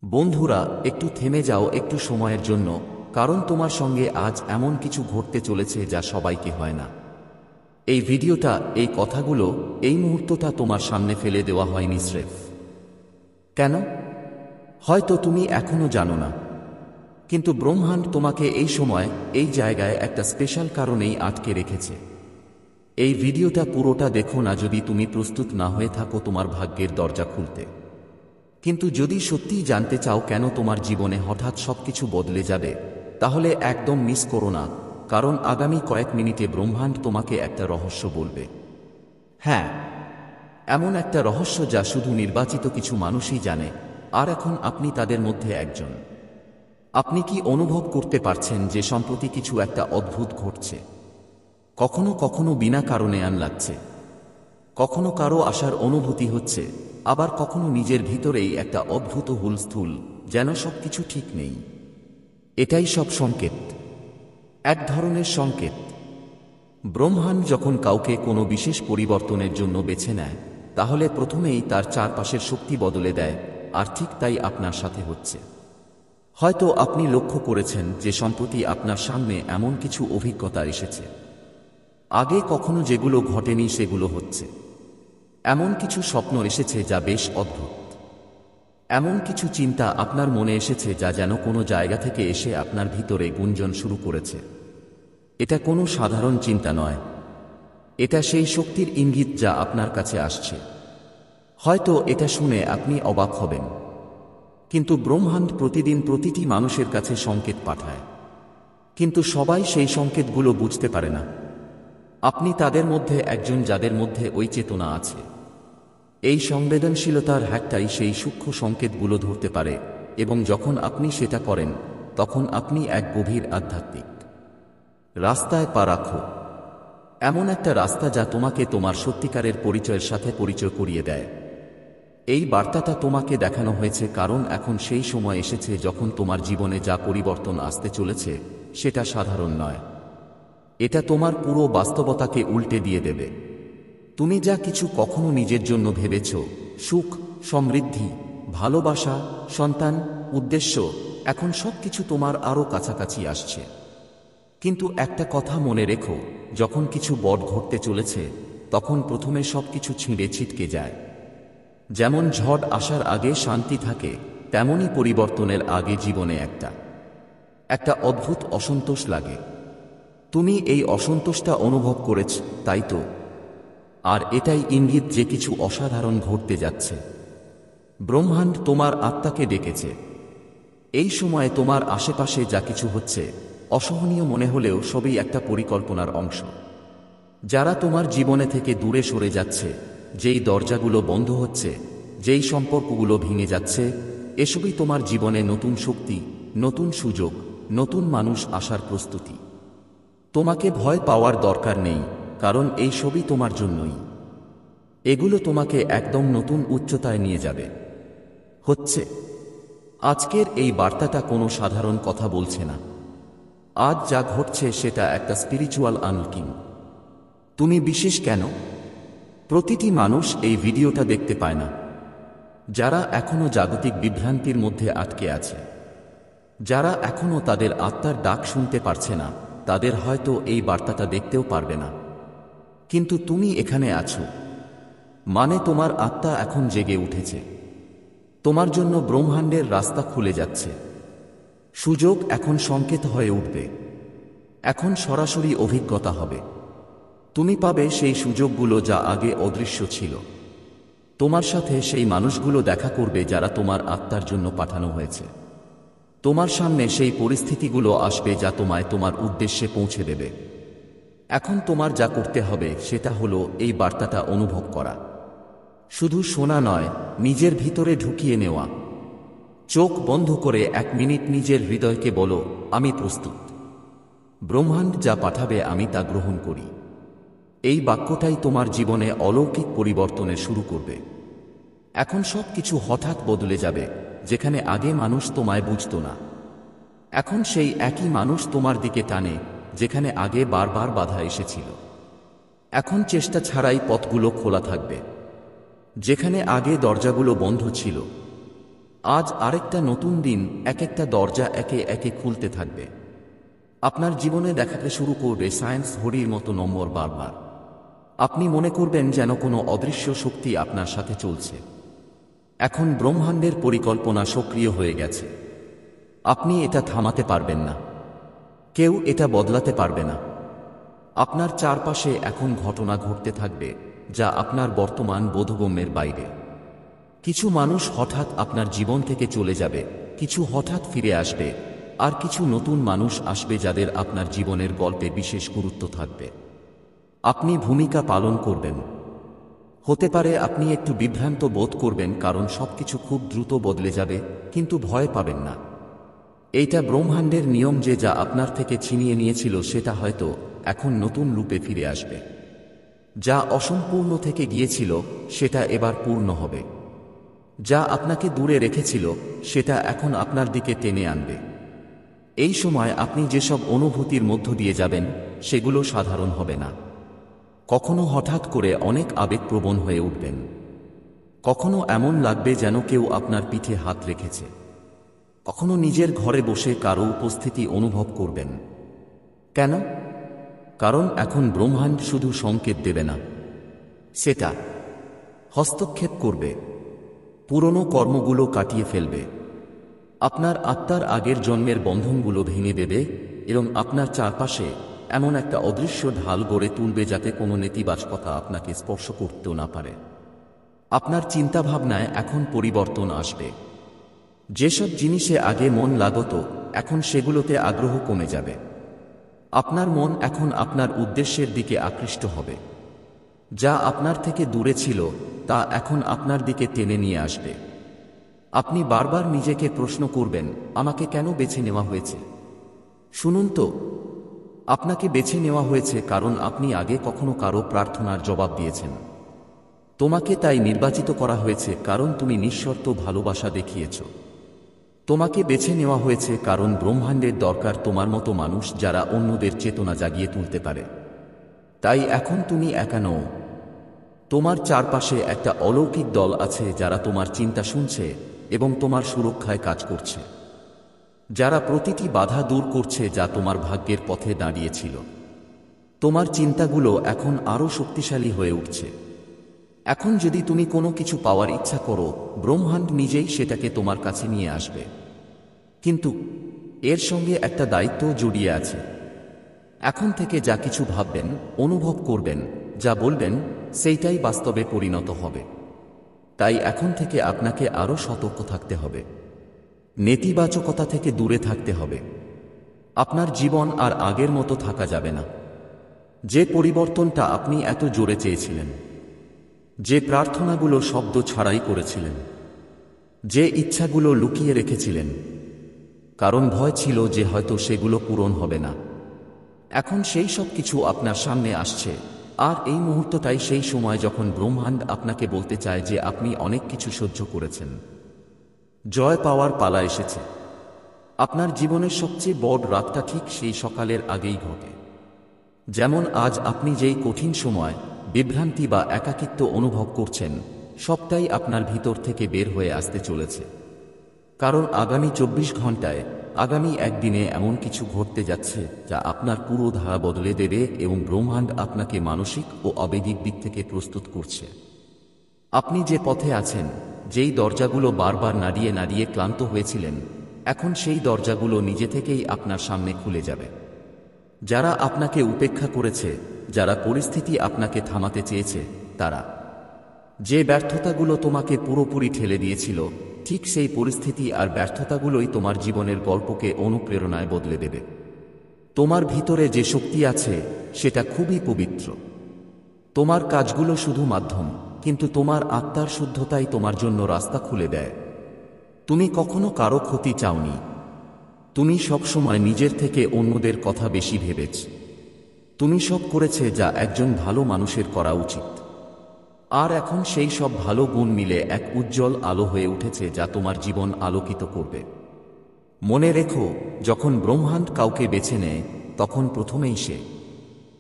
বন্ধুরা, একটু থেমে যাও একটু সময়ের জন্য, কারণ তোমার সঙ্গে আজ এমন কিছু ঘটতে চলেছে যা সবাইকে হয় না। এই ভিডিওটা, এই কথাগুলো, এই মুহূর্তটা তোমার সামনে ফেলে দেওয়া হয়নি স্রেফ। কেন? হয়তো তুমি এখনো জানো না, কিন্তু ব্রহ্মাণ্ড তোমাকে এই সময়, এই জায়গায় একটা স্পেশাল কারণেই আটকে রেখেছে। এই ভিডিওটা পুরোটা দেখো না যদি তুমি প্রস্তুত না হয়ে থাকো তোমার ভাগ্যের দরজা খুলতে। কিন্তু যদি সত্যিই জানতে চাও কেন তোমার জীবনে হঠাৎ সবকিছু বদলে যাবে, তাহলে একদম মিস করো না, কারণ আগামী কয়েক মিনিটে ব্রহ্মাণ্ড তোমাকে একটা রহস্য বলবে। হ্যাঁ, এমন একটা রহস্য যা শুধু নির্বাচিত কিছু মানুষই জানে, আর এখন আপনি তাদের মধ্যে একজন। আপনি কি অনুভব করতে পারছেন যে সম্প্রতি কিছু একটা অদ্ভুত ঘটছে? কখনো কখনো বিনা কারণে লাগছে, কখনো কারো আসার অনুভূতি হচ্ছে, আবার কখনো নিজের ভিতরেই একটা অদ্ভুত হুলস্থুল, যেন সবকিছু ঠিক নেই। এটাই সব সংকেত, এক ধরনের সংকেত। ব্রহ্মাণ্ড যখন কাউকে কোনো বিশেষ পরিবর্তনের জন্য বেছে নেয়, তাহলে প্রথমেই তার চারপাশের শক্তি বদলে দেয়, আর ঠিক তাই আপনার সাথে হচ্ছে। হয়তো আপনি লক্ষ্য করেছেন যে সম্প্রতি আপনার সামনে এমন কিছু অভিজ্ঞতা এসেছে, আগে কখনো যেগুলো ঘটেনি সেগুলো হচ্ছে। এমন কিছু স্বপ্ন এসেছে যা বেশ অদ্ভুত। এমন কিছু চিন্তা আপনার মনে এসেছে যা যেন কোনো জায়গা থেকে এসে আপনার ভিতরে গুঞ্জন শুরু করেছে। এটা কোনো সাধারণ চিন্তা নয়, এটা সেই শক্তির ইঙ্গিত যা আপনার কাছে আসছে। হয়তো এটা শুনে আপনি অবাক হবেন, কিন্তু ব্রহ্মাণ্ড প্রতিদিন প্রতিটি মানুষের কাছে সংকেত পাঠায়, কিন্তু সবাই সেই সংকেতগুলো বুঝতে পারে না। আপনি তাদের মধ্যে একজন যাদের মধ্যে ওই চেতনা আছে। এই সংবেদনশীলতার হ্যাকটাই সেই সূক্ষ্ম সংকেতগুলো ধরতে পারে, এবং যখন আপনি সেটা করেন, তখন আপনি এক গভীর আধ্যাত্মিক রাস্তায় পা রাখো। এমন একটা রাস্তা যা তোমাকে তোমার সত্যিকারের পরিচয়ের সাথে পরিচয় করিয়ে দেয়। এই বার্তাটা তোমাকে দেখানো হয়েছে কারণ এখন সেই সময় এসেছে যখন তোমার জীবনে যা পরিবর্তন আসতে চলেছে সেটা সাধারণ নয়। এটা তোমার পুরো বাস্তবতাকে উল্টে দিয়ে দেবে। তুমি যা কিছু কখনো নিজের জন্য ভেবেছ, সুখ, সমৃদ্ধি, ভালোবাসা, সন্তান, উদ্দেশ্য, এখন সবকিছু তোমার আরও কাছাকাছি আসছে। কিন্তু একটা কথা মনে রেখো, যখন কিছু বড় ঘটতে চলেছে, তখন প্রথমে সবকিছু ছিঁড়ে ছিটকে যায়। যেমন ঝড় আসার আগে শান্তি থাকে, তেমনই পরিবর্তনের আগে জীবনে একটা অদ্ভুত অসন্তোষ লাগে। তুমি এই অসন্তোষটা অনুভব করেছ, তাই তো? আর এটাই ইঙ্গিত যে কিছু অসাধারণ ঘটতে যাচ্ছে। ব্রহ্মাণ্ড তোমার আত্মাকে ডেকেছে। এই সময়ে তোমার আশেপাশে যা কিছু হচ্ছে, অসহনীয় মনে হলেও সবই একটা পরিকল্পনার অংশ। যারা তোমার জীবনে থেকে দূরে সরে যাচ্ছে, যেই দরজাগুলো বন্ধ হচ্ছে, যেই সম্পর্কগুলো ভেঙে যাচ্ছে, এসবই তোমার জীবনে নতুন শক্তি, নতুন সুযোগ, নতুন মানুষ আসার প্রস্তুতি। তোমাকে ভয় পাওয়ার দরকার নেই, কারণ এই সবই তোমার জন্যই। এগুলো তোমাকে একদম নতুন উচ্চতায় নিয়ে যাবে। হচ্ছে আজকের এই বার্তাটা কোনো সাধারণ কথা বলছে না। আজ যা ঘটছে সেটা একটা স্পিরিচুয়াল আনলকিং। তুমি বিশেষ কেন? প্রতিটি মানুষ এই ভিডিওটা দেখতে পায় না। যারা এখনো জাগতিক বিভ্রান্তির মধ্যে আটকে আছে, যারা এখনো তাদের আত্মার ডাক শুনতে পারছে না, তাদের হয়তো এই বার্তাটা দেখতেও পারবে না। কিন্তু তুমি এখানে আছো, মানে তোমার আত্মা এখন জেগে উঠেছে। তোমার জন্য ব্রহ্মাণ্ডের রাস্তা খুলে যাচ্ছে। সুযোগ এখন সংকেত হয়ে উঠবে। এখন সরাসরি অভিজ্ঞতা হবে। তুমি পাবে সেই সুযোগগুলো যা আগে অদৃশ্য ছিল। তোমার সাথে সেই মানুষগুলো দেখা করবে যারা তোমার আত্মার জন্য পাঠানো হয়েছে। তোমার সামনে সেই পরিস্থিতিগুলো আসবে যা তোমায় তোমার উদ্দেশ্যে পৌঁছে দেবে। এখন তোমার যা করতে হবে সেটা হলো এই বার্তাটা অনুভব করা। শুধু শোনা নয়, নিজের ভিতরে ঢুকিয়ে নেওয়া। চোখ বন্ধ করে 1 মিনিট নিজের হৃদয়কে বলো, আমি প্রস্তুত। ব্রহ্মাণ্ড যা পাঠাবে আমি তা গ্রহণ করি। এই বাক্যটাই তোমার জীবনে অলৌকিক পরিবর্তনের শুরু করবে। এখন সব কিছু হঠাৎ বদলে যাবে। যেখানে আগে মানুষ তোমায় বুঝতো না, এখন সেই একই মানুষ তোমার দিকে টানে। যেখানে আগে বারবার বাধা এসেছিল, এখন চেষ্টা ছাড়াই পথগুলো খোলা থাকবে। যেখানে আগে দরজাগুলো বন্ধ ছিল, আজ আরেকটা নতুন দিন, এক একটা দরজা একে একে খুলতে থাকবে। আপনার জীবনে দেখাতে শুরু করবে সায়েন্স ঘড়ির মতো নম্বর বারবার। আপনি মনে করবেন যেন কোনো অদৃশ্য শক্তি আপনার সাথে চলছে। এখন ব্রহ্মাণ্ডের পরিকল্পনা সক্রিয় হয়ে গেছে। আপনি এটা থামাতে পারবেন না। কেউ এটা বদলাতে পারবে না। আপনার চারপাশে এখন ঘটনা ঘটতে থাকবে যা আপনার বর্তমান বোধগম্যের বাইরে। কিছু মানুষ হঠাৎ আপনার জীবন থেকে চলে যাবে, কিছু হঠাৎ ফিরে আসবে, আর কিছু নতুন মানুষ আসবে যাদের আপনার জীবনের গল্পে বিশেষ গুরুত্ব থাকবে। আপনি ভূমিকা পালন করবেন। হতে পারে আপনি একটু বিভ্রান্ত বোধ করবেন, কারণ সবকিছু খুব দ্রুত বদলে যাবে, কিন্তু ভয় পাবেন না। এইটা ব্রহ্মাণ্ডের নিয়ম যে যা আপনার থেকে ছিনিয়ে নিয়েছিল সেটা হয়তো এখন নতুন রূপে ফিরে আসবে। যা অসম্পূর্ণ থেকে গিয়েছিল সেটা এবার পূর্ণ হবে। যা আপনাকে দূরে রেখেছিল সেটা এখন আপনার দিকে টেনে আনবে। এই সময় আপনি যেসব অনুভূতির মধ্য দিয়ে যাবেন সেগুলো সাধারণ হবে না। কখনো হঠাৎ করে অনেক আবেগপ্রবণ হয়ে উঠবেন। কখনো এমন লাগবে যেন কেউ আপনার পিঠে হাত রেখেছে। কখনো নিজের ঘরে বসে কারো উপস্থিতি অনুভব করবেন। কেন? কারণ এখন ব্রহ্মাণ্ড শুধু সংকেত দেবে না, সেটা হস্তক্ষেপ করবে। পুরনো কর্মগুলো কাটিয়ে ফেলবে। আপনার আত্মার আগের জন্মের বন্ধনগুলো ভেঙে দেবে এবং আপনার চারপাশে এমন একটা অদৃশ্য ঢাল গড়ে তুলবে যাতে কোনো নেতিবাচকতা আপনাকে স্পর্শ করতেও না পারে। আপনার চিন্তাভাবনায় এখন পরিবর্তন আসবে। যেসব জিনিসে আগে মন লাগত এখন সেগুলোতে আগ্রহ কমে যাবে। আপনার মন এখন আপনার উদ্দেশ্যের দিকে আকৃষ্ট হবে। যা আপনার থেকে দূরে ছিল তা এখন আপনার দিকে টেনে নিয়ে আসবে। আপনি বারবার নিজেকে প্রশ্ন করবেন, আমাকে কেন বেছে নেওয়া হয়েছে? শুনুন তো, আপনাকে বেছে নেওয়া হয়েছে কারণ আপনি আগে কখনো কারো প্রার্থনার জবাব দিয়েছেন। তোমাকে তাই নির্বাচিত করা হয়েছে কারণ তুমি নিঃশর্ত ভালোবাসা দেখিয়েছ। তোমাকে বেছে নেওয়া হয়েছে কারণ ব্রহ্মাণ্ডের দরকার তোমার মতো মানুষ যারা অন্যদের চেতনা জাগিয়ে তুলতে পারে। তাই এখন তুমি একা নও। তোমার চারপাশে একটা অলৌকিক দল আছে যারা তোমার চিন্তা শুনছে এবং তোমার সুরক্ষায় কাজ করছে। যারা প্রতিটি বাধা দূর করছে যা তোমার ভাগ্যের পথে দাঁড়িয়েছিল। তোমার চিন্তাগুলো এখন আরও শক্তিশালী হয়ে উঠছে। এখন যদি তুমি কোনো কিছু পাওয়ার ইচ্ছা করো, ব্রহ্মাণ্ড নিজেই সেটাকে তোমার কাছে নিয়ে আসবে। কিন্তু এর সঙ্গে একটা দায়িত্ব জড়িয়ে আছে। এখন থেকে যা কিছু ভাববেন, অনুভব করবেন, যা বলবেন, সেইটাই বাস্তবে পরিণত হবে। তাই এখন থেকে আপনাকে আরও সতর্ক থাকতে হবে। নেতিবাচকতা থেকে দূরে থাকতে হবে। আপনার জীবন আর আগের মতো থাকা যাবে না। যে পরিবর্তনটা আপনি এত জোরে চেয়েছিলেন, যে প্রার্থনাগুলো শব্দ ছাড়াই করেছিলেন, যে ইচ্ছাগুলো লুকিয়ে রেখেছিলেন কারণ ভয় ছিল যে হয়তো সেগুলো পূরণ হবে না, এখন সেই সব কিছু আপনার সামনে আসছে। আর এই মুহূর্তটাই সেই সময় যখন ব্রহ্মাণ্ড আপনাকে বলতে চায় যে আপনি অনেক কিছু সহ্য করেছেন। জয় পাওয়ার পালা এসেছে। আপনার জীবনের সবচেয়ে বড় রাতটা ঠিক সেই সকালের আগেই ঘটে। যেমন আজ আপনি যেই কঠিন সময়, বিভ্রান্তি বা একাকিত্ব অনুভব করছেন, সবটাই আপনার ভিতর থেকে বের হয়ে আসতে চলেছে। কারণ আগামী 24 ঘন্টায়, আগামী একদিনে এমন কিছু ঘটতে যাচ্ছে যা আপনার পুরো ধারা বদলে দেবে এবং ব্রহ্মাণ্ড আপনাকে মানসিক ও আবেগিক দিক থেকে প্রস্তুত করছে। আপনি যে পথে আছেন, যেই দরজাগুলো বারবার নাড়িয়ে নাড়িয়ে ক্লান্ত হয়েছিলেন, এখন সেই দরজাগুলো নিজে থেকেই আপনার সামনে খুলে যাবে। যারা আপনাকে উপেক্ষা করেছে, যারা পরিস্থিতি আপনাকে থামাতে চেয়েছে, তারা যে ব্যর্থতাগুলো তোমাকে পুরোপুরি ঠেলে দিয়েছিল, ঠিক সেই পরিস্থিতি আর ব্যর্থতাগুলোই তোমার জীবনের গল্পকে অনুপ্রেরণায় বদলে দেবে। তোমার ভিতরে যে শক্তি আছে সেটা খুবই পবিত্র। তোমার কাজগুলো শুধু মাধ্যম, কিন্তু তোমার আত্মার শুদ্ধতাই তোমার জন্য রাস্তা খুলে দেয়। তুমি কখনো কারো ক্ষতি চাওনি। তুমি সবসময় নিজের থেকে অন্যদের কথা বেশি ভেবেছ। তুমি সব করেছে যা একজন ভালো মানুষের করা উচিত। আর এখন সেই সব ভালো গুণ মিলে এক উজ্জ্বল আলো হয়ে উঠেছে যা তোমার জীবন আলোকিত করবে। মনে রেখো, যখন ব্রহ্মাণ্ড কাউকে বেছে নেয় তখন প্রথমেই সে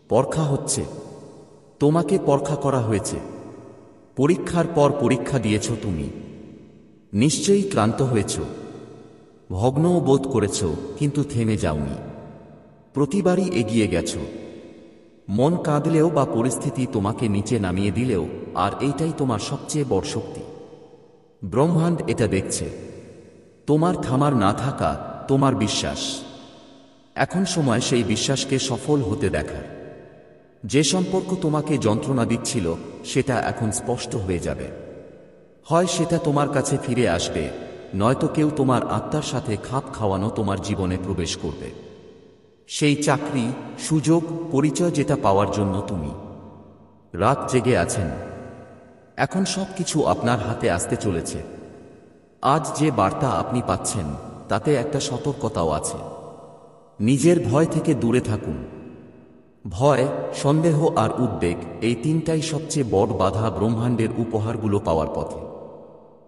পরখা হচ্ছে। তোমাকে পরখা করা হয়েছে। পরীক্ষার পর পরীক্ষা দিয়েছ তুমি। নিশ্চয়ই ক্লান্ত হয়েছ, ভগ্নও বোধ করেছ, কিন্তু থেমে যাওনি। প্রতিবারই এগিয়ে গেছ। মন কাঁদলেও বা পরিস্থিতি তোমাকে নিচে নামিয়ে দিলেও, আর এইটাই তোমার সবচেয়ে বড় শক্তি। ব্রহ্মাণ্ড এটা দেখছে। তোমার থামার না থাকা, তোমার বিশ্বাস। এখন সময় সেই বিশ্বাসকে সফল হতে দেখার। যে সম্পর্ক তোমাকে যন্ত্রণা দিচ্ছিল, সেটা এখন স্পষ্ট হয়ে যাবে। হয় সেটা তোমার কাছে ফিরে আসবে, নয়তো কেউ তোমার আত্মার সাথে খাপ খাওয়ানো তোমার জীবনে প্রবেশ করবে। সেই চাকরি, সুযোগ, পরিচয় যেটা পাওয়ার জন্য তুমি রাত জেগে আছেন, এখন সবকিছু আপনার হাতে আসতে চলেছে। আজ যে বার্তা আপনি পাচ্ছেন, তাতে একটা সতর্কতাও আছে। নিজের ভয় থেকে দূরে থাকুন। ভয়, সন্দেহ আর উদ্বেগ, এই তিনটাই সবচেয়ে বড় বাধা ব্রহ্মাণ্ডের উপহারগুলো পাওয়ার পথে।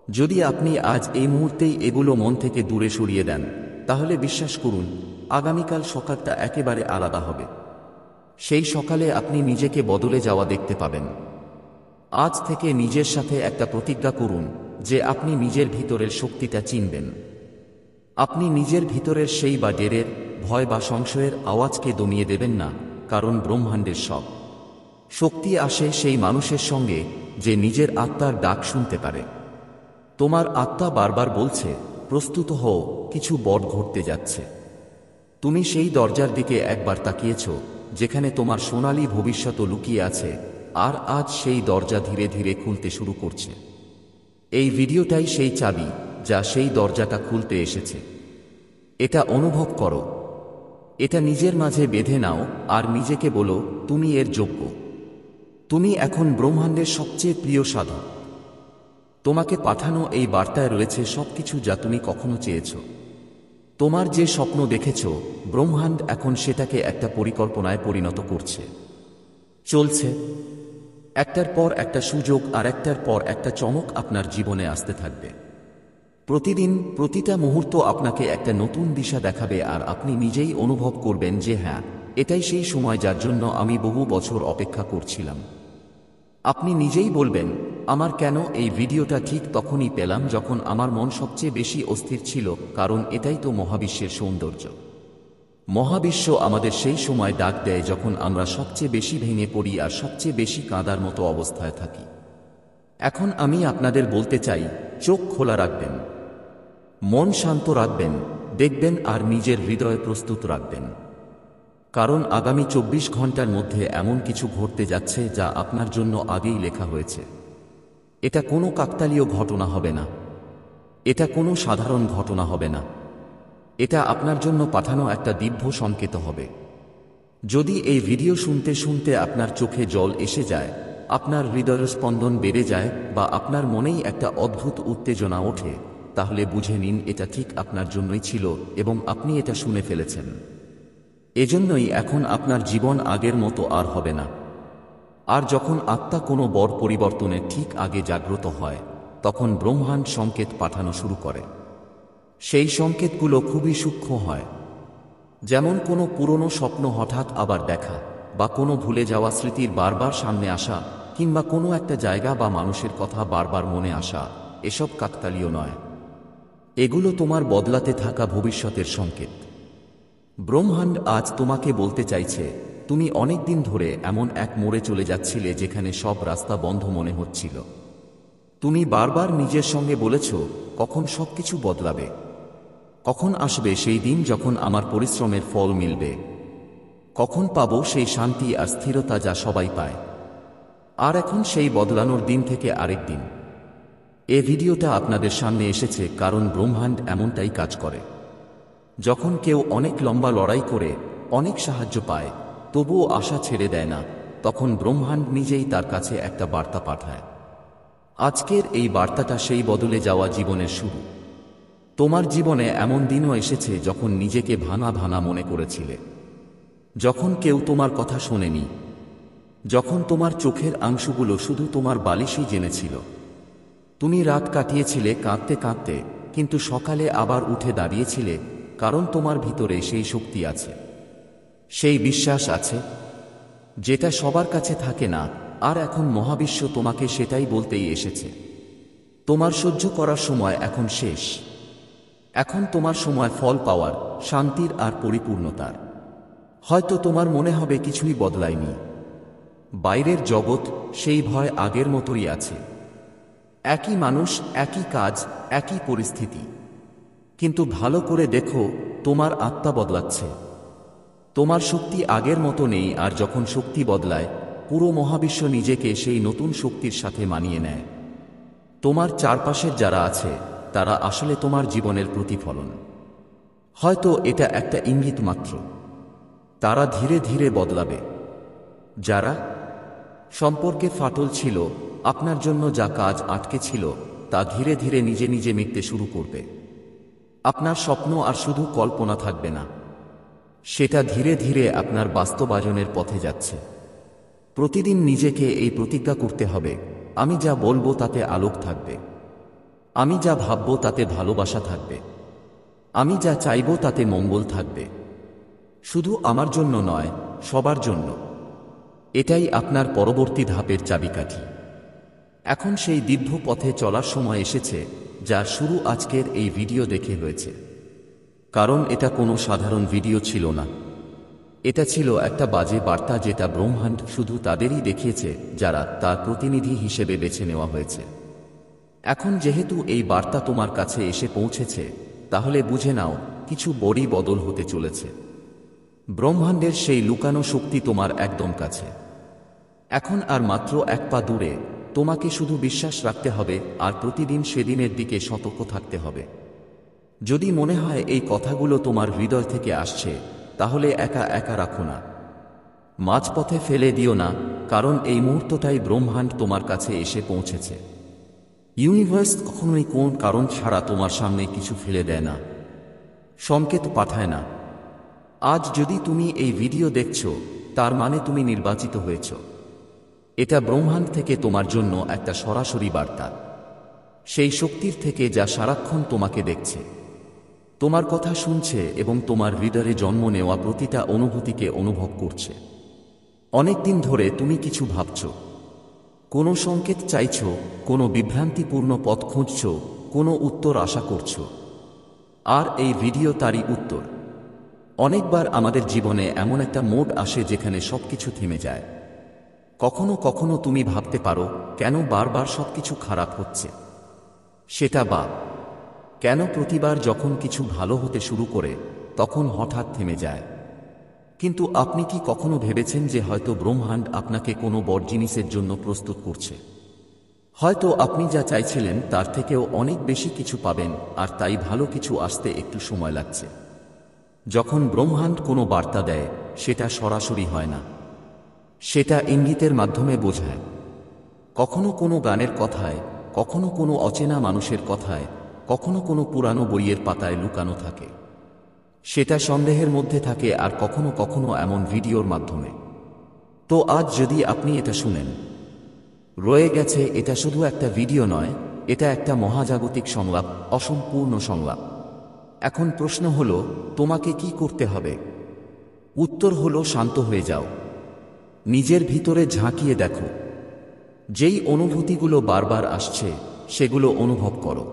যদি আপনি আজ এই মুহূর্তেই এগুলো মন থেকে দূরে সরিয়ে দেন, তাহলে বিশ্বাস করুন, আগামীকাল সকালটা একেবারে আলাদা হবে। সেই সকালে আপনি নিজেকে বদলে যাওয়া দেখতে পাবেন। আজ থেকে নিজের সাথে একটা প্রতিজ্ঞা করুন যে আপনি নিজের ভিতরের শক্তিটা চিনবেন। আপনি নিজের ভিতরের সেই বা ডেরের, ভয় বা সংশয়ের আওয়াজকে দমিয়ে দেবেন না, কারণ ব্রহ্মাণ্ডের সব শক্তি আসে সেই মানুষের সঙ্গে যে নিজের আত্মার ডাক শুনতে পারে। তোমার আত্মা বারবার বলছে, প্রস্তুত হও, কিছু বড় ঘটতে যাচ্ছে। তুমি সেই দরজার দিকে একবার তাকিয়েছ, যেখানে তোমার সোনালী ভবিষ্যৎ লুকিয়ে আছে, আর আজ সেই দরজা ধীরে ধীরে খুলতে শুরু করছে। এই ভিডিওটাই সেই চাবি, যা সেই দরজাটা খুলতে এসেছে। এটা অনুভব করো, এটা নিজের মাঝে বেঁধে নাও, আর নিজেকে বলো, তুমি এর যোগ্য। তুমি এখন ব্রহ্মাণ্ডের সবচেয়ে প্রিয় সাধক। তোমাকে পাঠানো এই বার্তায় রয়েছে সবকিছু যা তুমি কখনো চেয়েছ। তোমার যে স্বপ্ন দেখেছ, ব্রহ্মাণ্ড এখন সেটাকে একটা পরিকল্পনায় পরিণত করছে। চলছে একটার পর একটা সুযোগ, আর একটার পর একটা চমক আপনার জীবনে আসতে থাকবে। প্রতিদিন, প্রতিটা মুহূর্ত আপনাকে একটা নতুন দিশা দেখাবে, আর আপনি নিজেই অনুভব করবেন যে হ্যাঁ, এটাই সেই সময় যার জন্য আমি বহু বছর অপেক্ষা করছিলাম। আপনি নিজেই বলবেন, আমার কেন এই ভিডিওটা ঠিক তখনই পেলাম যখন আমার মন সবচেয়ে বেশি অস্থির ছিল, কারণ এটাই তো মহাবিশ্বের সৌন্দর্য। মহাবিশ্ব আমাদের সেই সময় ডাক দেয় যখন আমরা সবচেয়ে বেশি ভেঙে পড়ি আর সবচেয়ে বেশি কাঁদার মতো অবস্থায় থাকি। এখন আমি আপনাদের বলতে চাই, চোখ খোলা রাখবেন, মন শান্ত রাখবেন, দেখবেন আর নিজের হৃদয় প্রস্তুত রাখবেন। কারণ আগামী 24 ঘন্টার মধ্যে এমন কিছু ঘটতে যাচ্ছে যা আপনার জন্য আগেই লেখা হয়েছে। এটা কোনো কাকতালীয় ঘটনা হবে না, এটা কোনো সাধারণ ঘটনা হবে না, এটা আপনার জন্য পাঠানো একটা দিব্য সংকেত হবে। যদি এই ভিডিও শুনতে শুনতে আপনার চোখে জল এসে যায়, আপনার হৃদয়ের স্পন্দন বেড়ে যায়, বা আপনার মনেই একটা অদ্ভুত উত্তেজনা ওঠে, তাহলে বুঝে নিন এটা ঠিক আপনার জন্যই ছিল এবং আপনি এটা শুনে ফেলেছেন। এজন্যই এখন আপনার জীবন আগের মতো আর হবে না। আর যখন আত্মা কোনো বড় পরিবর্তনের ঠিক আগে জাগ্রত হয়, তখন ব্রহ্মাণ্ড সংকেত পাঠানো শুরু করে। সেই সংকেতগুলো খুবই সূক্ষ্ম হয়, যেমন কোনো পুরনো স্বপ্ন হঠাৎ আবার দেখা, বা কোনো ভুলে যাওয়া স্মৃতির বারবার সামনে আসা, কিংবা কোনো একটা জায়গা বা মানুষের কথা বারবার মনে আসা। এসব কাকতালীয় নয়, এগুলো তোমার বদলাতে থাকা ভবিষ্যতের সংকেত। ব্রহ্মাণ্ড আজ তোমাকে বলতে চাইছে, তুমি অনেক দিন ধরে এমন এক মোড়ে চলে যাচ্ছিলে যেখানে সব রাস্তা বন্ধ মনে হচ্ছিল। তুমি বারবার নিজের সঙ্গে বলেছ, কখন সবকিছু বদলাবে, কখন আসবে সেই দিন যখন আমার পরিশ্রমের ফল মিলবে, কখন পাবো সেই শান্তি আর স্থিরতা যা সবাই পায়। আর এখন সেই বদলানোর দিন থেকে আরেক দিন। এ ভিডিওটা আপনাদের সামনে এসেছে কারণ ব্রহ্মাণ্ড এমনটাই কাজ করে। যখন কেউ অনেক লম্বা লড়াই করে, অনেক সাহায্য পায়, তবুও আশা ছেড়ে দেয় না, তখন ব্রহ্মাণ্ড নিজেই তার কাছে একটা বার্তা পাঠায়। আজকের এই বার্তাটা সেই বদলে যাওয়া জীবনের শুরু। তোমার জীবনে এমন দিনও এসেছে যখন নিজেকে ভাঙা ভাঙা মনে করেছিলে, যখন কেউ তোমার কথা শোনেনি, যখন তোমার চোখের অংশগুলো শুধু তোমার বালিশই জেনেছিল। তুমি রাত কাটিয়েছিলে কাঁদতে কাঁদতে, কিন্তু সকালে আবার উঠে দাঁড়িয়েছিলে, কারণ তোমার ভিতরে সেই শক্তি আছে, সেই বিশ্বাস আছে, যেটা সবার কাছে থাকে না। আর এখন মহাবিশ্ব তোমাকে সেটাই বলতেই এসেছে। তোমার সহ্য করার সময় এখন শেষ। এখন তোমার সময় ফল পাওয়ার, শান্তির আর পরিপূর্ণতার। হয়তো তোমার মনে হবে কিছুই বদলায়নি, বাইরের জগৎ সেই ভয় আগের মতোই আছে, একই মানুষ, একই কাজ, একই পরিস্থিতি। কিন্তু ভালো করে দেখো, তোমার আত্মা বদলাচ্ছে। তোমার শক্তি আগের মতো নেই, আর যখন শক্তি বদলায় পুরো মহাবিশ্ব নিজেকে সেই নতুন শক্তির সাথে মানিয়ে নেয়। তোমার চারপাশের যারা আছে তারা আসলে তোমার জীবনের প্রতিফলন। হয়তো এটা একটা ইঙ্গিত মাত্র, তারা ধীরে ধীরে বদলাবে। যারা সম্পর্কে ফাটল ছিল, আপনার জন্য যা কাজ আটকে ছিল, তা ধীরে ধীরে নিজে নিজে মিটতে শুরু করবে। আপনার স্বপ্ন আর শুধু কল্পনা থাকবে না, সেটা ধীরে ধীরে আপনার বাস্তবায়নের পথে যাচ্ছে। প্রতিদিন নিজেকে এই প্রতিজ্ঞা করতে হবে, আমি যা বলবো তাতে আলোক থাকবে, আমি যা ভাববো তাতে ভালোবাসা থাকবে, আমি যা চাইবো তাতে মঙ্গল থাকবে। শুধু আমার জন্য নয়, সবার জন্য। এটাই আপনার পরবর্তী ধাপের চাবিকাঠি। এখন সেই দীর্ঘ পথে চলার সময় এসেছে, যার শুরু আজকের এই ভিডিও দেখে হয়েছে। কারণ এটা কোনো সাধারণ ভিডিও ছিল না, এটা ছিল একটা বাজে বার্তা, যেটা ব্রহ্মাণ্ড শুধু তাদেরই দেখিয়েছে যারা তার প্রতিনিধি হিসেবে বেছে নেওয়া হয়েছে। এখন যেহেতু এই বার্তা তোমার কাছে এসে পৌঁছেছে, তাহলে বুঝে নাও কিছু বড় বদল হতে চলেছে। ব্রহ্মাণ্ডের সেই লুকানো শক্তি তোমার একদম কাছে, এখন আর মাত্র এক পা দূরে। তোমাকে শুধু বিশ্বাস রাখতে হবে আর প্রতিদিন সেদিনের দিকে সতর্ক থাকতে হবে। যদি মনে হয় এই কথাগুলো তোমার হৃদয় থেকে আসছে, তাহলে একা একা রাখো না, মাঝপথে ফেলে দিও না, কারণ এই মুহূর্তটাই ব্রহ্মাণ্ড তোমার কাছে এসে পৌঁছেছে। ইউনিভার্স কখনোই কোন কারণ ছাড়া তোমার সামনে কিছু ফেলে দেয় না, সংকেত পাঠায় না। আজ যদি তুমি এই ভিডিও দেখছো, তার মানে তুমি নির্বাচিত হয়েছ। এটা ব্রহ্মাণ্ড থেকে তোমার জন্য একটা সরাসরি বার্তা, সেই শক্তির থেকে যা সারাক্ষণ তোমাকে দেখছে, তোমার কথা শুনছে এবং তোমার হৃদয়ে জন্ম নেওয়া প্রতিটা অনুভূতিকে অনুভব করছে। অনেক দিন ধরে তুমি কিছু ভাবছ, কোনো সংকেত চাইছ, কোনো বিভ্রান্তিপূর্ণ পথ খুঁজছ, কোনো উত্তর আশা করছ। আর এই ভিডিও তারই উত্তর। অনেকবার আমাদের জীবনে এমন একটা মোড আসে যেখানে সবকিছু থেমে যায়। কখনো কখনো তুমি ভাবতে পারো, কেন বারবার সবকিছু খারাপ হচ্ছে, সেটা বা কেন প্রতিবার যখন কিছু ভালো হতে শুরু করে তখন হঠাৎ থেমে যায়। কিন্তু আপনি কি কখনো ভেবেছেন যে হয়তো ব্রহ্মাণ্ড আপনাকে কোনো বড় জিনিসের জন্য প্রস্তুত করছে? হয়তো আপনি যা চাইছিলেন তার থেকেও অনেক বেশি কিছু পাবেন, আর তাই ভালো কিছু আসতে একটু সময় লাগছে। যখন ব্রহ্মাণ্ড কোনো বার্তা দেয়, সেটা সরাসরি হয় না, সেটা ইঙ্গিতের মাধ্যমে বোঝায়। কখনো কোনো গানের কথায়, কখনো কোনো অচেনা মানুষের কথায়, কখনো কোনো পুরানো বইয়ের পাতায় লুকানো থাকে, সেটা সন্দেহের মধ্যে থাকে, আর কখনো কখনো এমন ভিডিওর মাধ্যমে। তো আজ যদি আপনি এটা শুনেন, রয়ে গেছে, এটা শুধু একটা ভিডিও নয়, এটা একটা মহাজাগতিক সংলাপ, অসম্পূর্ণ সংলাপ। এখন প্রশ্ন হলো, তোমাকে কি করতে হবে? উত্তর হলো, শান্ত হয়ে যাও, নিজের ভিতরে ঝাঁকিয়ে দেখো। যেই অনুভূতিগুলো বারবার আসছে সেগুলো অনুভব করো।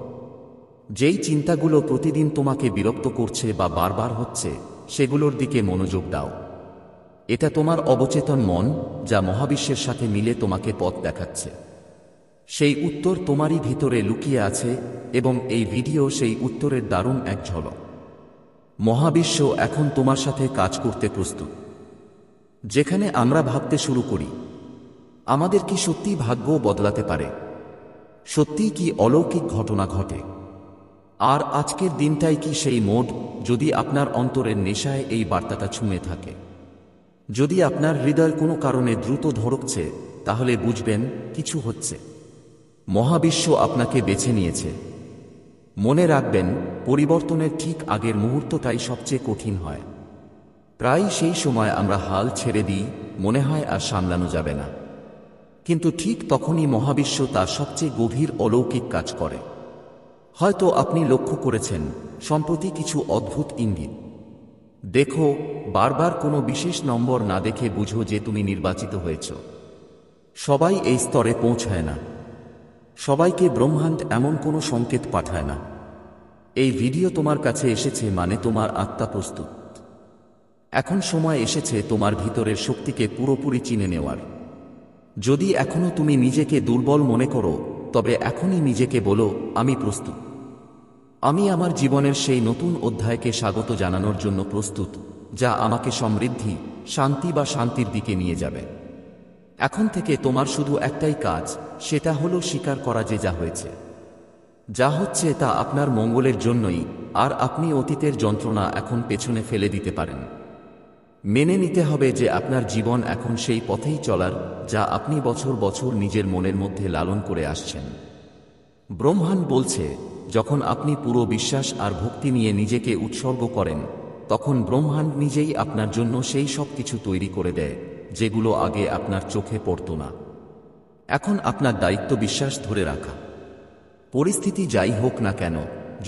যেই চিন্তাগুলো প্রতিদিন তোমাকে বিরক্ত করছে বা বারবার হচ্ছে, সেগুলোর দিকে মনোযোগ দাও। এটা তোমার অবচেতন মন, যা মহাবিশ্বের সাথে মিলে তোমাকে পথ দেখাচ্ছে। সেই উত্তর তোমারই ভিতরে লুকিয়ে আছে, এবং এই ভিডিও সেই উত্তরের দারুণ এক ঝলক। মহাবিশ্ব এখন তোমার সাথে কাজ করতে প্রস্তুত। যেখানে আমরা ভাবতে শুরু করি, আমাদের কি সত্যিই ভাগ্য বদলাতে পারে? সত্যিই কি অলৌকিক ঘটনা ঘটে? আর আজকের দিনটাই কি সেই মোড, যদি আপনার অন্তরের নেশায় এই বার্তাটা ছুঁয়ে থাকে? যদি আপনার হৃদয় কোনো কারণে দ্রুত ধড়কছে, তাহলে বুঝবেন কিছু হচ্ছে। মহাবিশ্ব আপনাকে বেছে নিয়েছে। মনে রাখবেন, পরিবর্তনের ঠিক আগের মুহূর্তটাই সবচেয়ে কঠিন হয়। প্রায় সেই সময় আমরা হাল ছেড়ে দিই, মনে হয় আর সামলানো যাবে না। কিন্তু ঠিক তখনই মহাবিশ্ব তার সবচেয়ে গভীর অলৌকিক কাজ করে। হয়তো আপনি লক্ষ্য করেছেন, সম্প্রতি কিছু অদ্ভুত ইঙ্গিত। দেখো, বারবার কোনো বিশেষ নম্বর না দেখে বুঝো যে তুমি নির্বাচিত হয়েছ। সবাই এই স্তরে পৌঁছায় না। সবাইকে ব্রহ্মাণ্ড এমন কোনো সংকেত পাঠায় না। এই ভিডিও তোমার কাছে এসেছে মানে তোমার আত্মা প্রস্তুত। এখন সময় এসেছে তোমার ভিতরের শক্তিকে পুরোপুরি চিনে নেওয়ার। যদি এখনো তুমি নিজেকে দুর্বল মনে করো, তবে এখনই নিজেকে বলো, আমি প্রস্তুত। আমি আমার জীবনের সেই নতুন অধ্যায়কে স্বাগত জানানোর জন্য প্রস্তুত, যা আমাকে সমৃদ্ধি, শান্তি বা শান্তির দিকে নিয়ে যাবে। এখন থেকে তোমার শুধু একটাই কাজ, সেটা হলো স্বীকার করা যে যা হয়েছে, যা হচ্ছে তা আপনার মঙ্গলের জন্যই, আর আপনি অতীতের যন্ত্রণা এখন পেছনে ফেলে দিতে পারেন। মেনে নিতে হবে যে আপনার জীবন এখন সেই পথেই চলার, যা আপনি বছর বছর নিজের মনের মধ্যে লালন করে আসছেন। ব্রহ্মাণ্ড বলছে, যখন আপনি পুরো বিশ্বাস আর ভক্তি নিয়ে নিজেকে উৎসর্গ করেন, তখন ব্রহ্মাণ্ড নিজেই আপনার জন্য সেই সব কিছু তৈরি করে দেয়, যেগুলো আগে আপনার চোখে পড়ত না। এখন আপনার দায়িত্ব বিশ্বাস ধরে রাখা। পরিস্থিতি যাই হোক না কেন,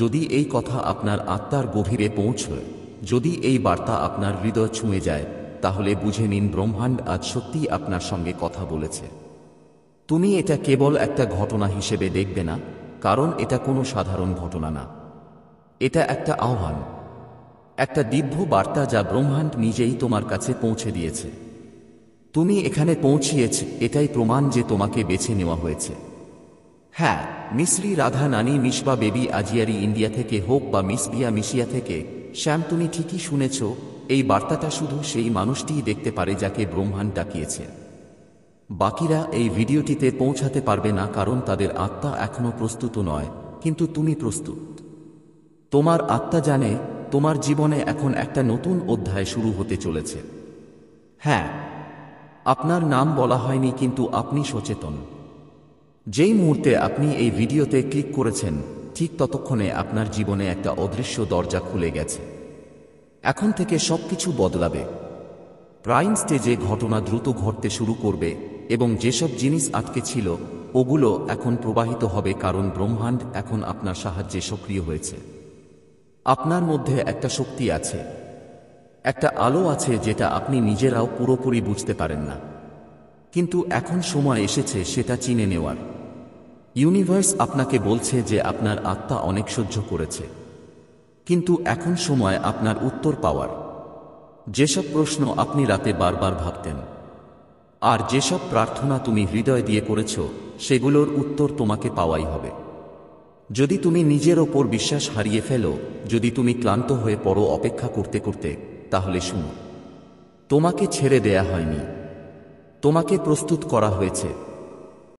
যদি এই কথা আপনার আত্মার গভীরে পৌঁছয়, যদি এই বার্তা আপনার হৃদয় ছুঁয়ে যায়, তাহলে বুঝে নিন ব্রহ্মাণ্ড আজ সত্যিই আপনার সঙ্গে কথা বলেছে। তুমি এটা কেবল একটা ঘটনা হিসেবে দেখবে না, কারণ এটা কোনো সাধারণ ঘটনা না। এটা একটা আহ্বান, একটা দিব্য বার্তা যা ব্রহ্মাণ্ড নিজেই তোমার কাছে পৌঁছে দিয়েছে। তুমি এখানে পৌঁছিয়েছ, এটাই প্রমাণ যে তোমাকে বেছে নেওয়া হয়েছে। হ্যাঁ, মিশ্রি রাধা নানি মিশবা বেবি আজিয়ারি ইন্ডিয়া থেকে হোক বা মিস বিয়া মিশিয়া থেকে, শ্যাম তুমি ঠিকই শুনেছ, এই বার্তাটা শুধু সেই মানুষটিই দেখতে পারে যাকে ব্রহ্মাণ্ড ডাকিয়েছে। বাকিরা এই ভিডিওটিতে পৌঁছাতে পারবে না, কারণ তাদের আত্মা এখনো প্রস্তুত নয়, কিন্তু তুমি প্রস্তুত। তোমার আত্মা জানে তোমার জীবনে এখন একটা নতুন অধ্যায় শুরু হতে চলেছে। হ্যাঁ, আপনার নাম বলা হয়নি, কিন্তু আপনি সচেতন। যেই মুহূর্তে আপনি এই ভিডিওতে ক্লিক করেছেন, ঠিক ততক্ষণে আপনার জীবনে একটা অদৃশ্য দরজা খুলে গেছে। এখন থেকে সবকিছু বদলাবে। প্রাইম স্টেজে ঘটনা দ্রুত ঘটতে শুরু করবে, এবং যেসব জিনিস আটকে ছিল, ওগুলো এখন প্রবাহিত হবে, কারণ ব্রহ্মাণ্ড এখন আপনার সাহায্যে সক্রিয় হয়েছে। আপনার মধ্যে একটা শক্তি আছে, একটা আলো আছে যেটা আপনি নিজেরাও পুরোপুরি বুঝতে পারেন না, কিন্তু এখন সময় এসেছে সেটা চিনে নেওয়ার। ইউনিভার্স আপনাকে বলছে যে আপনার আত্মা অনেক সহ্য করেছে, কিন্তু এখন সময় আপনার উত্তর পাওয়ার। যেসব প্রশ্ন আপনি রাতে বারবার ভাবতেন, আর যেসব প্রার্থনা তুমি হৃদয় দিয়ে করেছ, সেগুলোর উত্তর তোমাকে পাওয়াই হবে। যদি তুমি নিজের ওপর বিশ্বাস হারিয়ে ফেলো, যদি তুমি ক্লান্ত হয়ে পড়ো অপেক্ষা করতে করতে, তাহলে শুনো, তোমাকে ছেড়ে দেয়া হয়নি, তোমাকে প্রস্তুত করা হয়েছে।